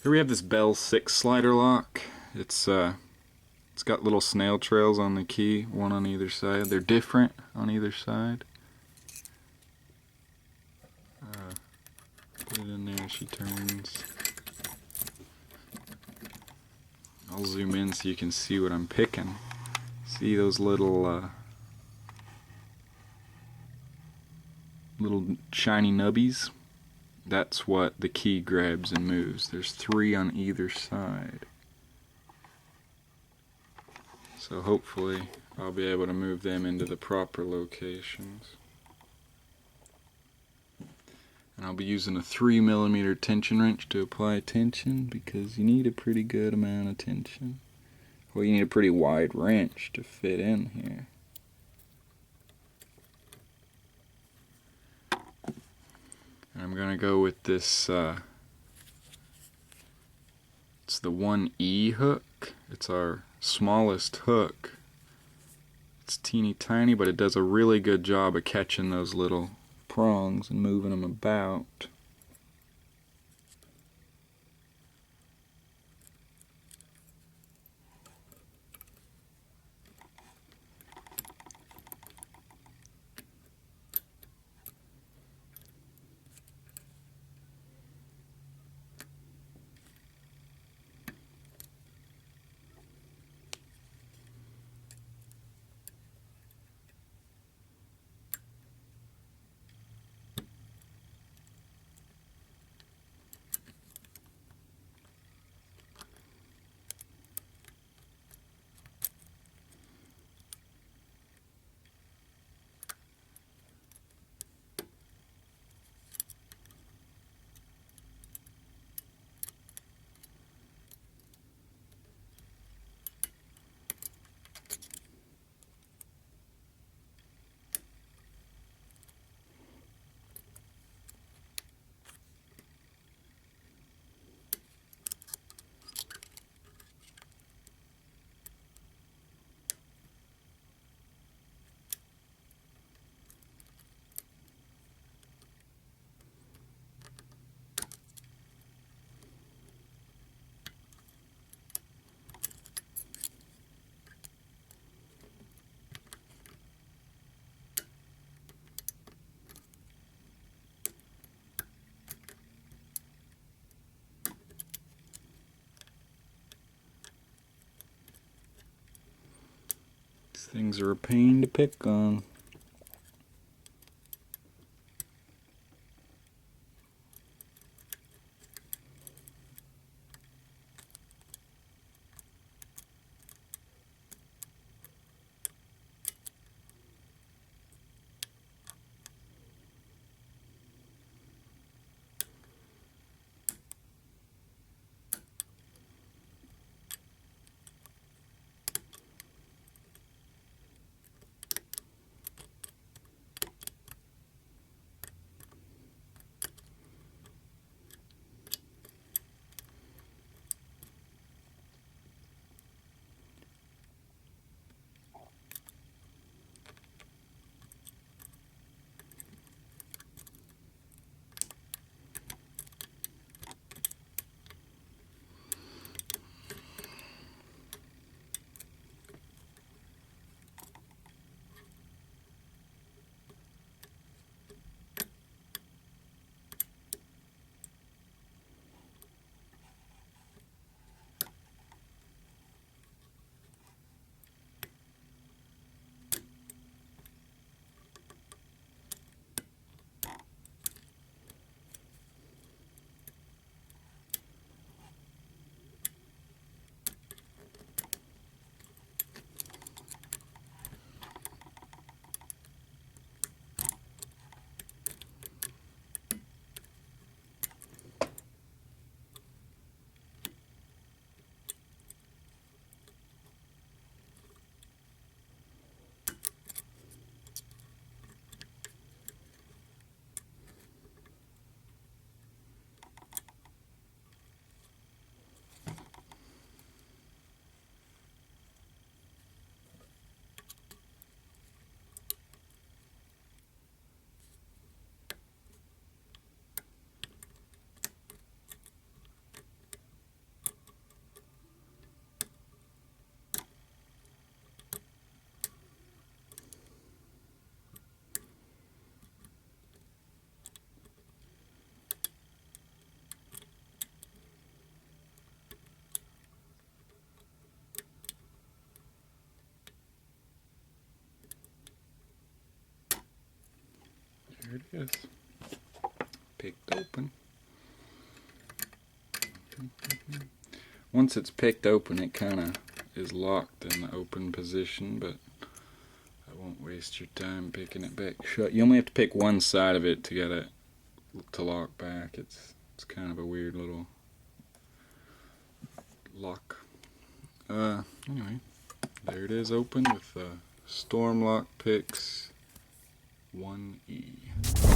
Here we have this Bell 6 slider lock. It's got little snail trails on the key, one on either side. They're different on either side. Put it in there, she turns. I'll zoom in so you can see what I'm picking. See those little shiny nubbies? That's what the key grabs and moves. There's 3 on either side. So hopefully I'll be able to move them into the proper locations. And I'll be using a 3mm tension wrench to apply tension because you need a pretty good amount of tension. Well, you need a pretty wide wrench to fit in here. And I'm gonna go with this, it's the 1E hook. It's our smallest hook. It's teeny tiny, but it does a really good job of catching those little prongs and moving them about. These things are a pain to pick on. There it is. Picked open. Once it's picked open, it kind of is locked in the open position, but I won't waste your time picking it back shut. You only have to pick one side of it to get it to lock back. It's kind of a weird little lock. Anyway, there it is, open with StormLockPicks 1E.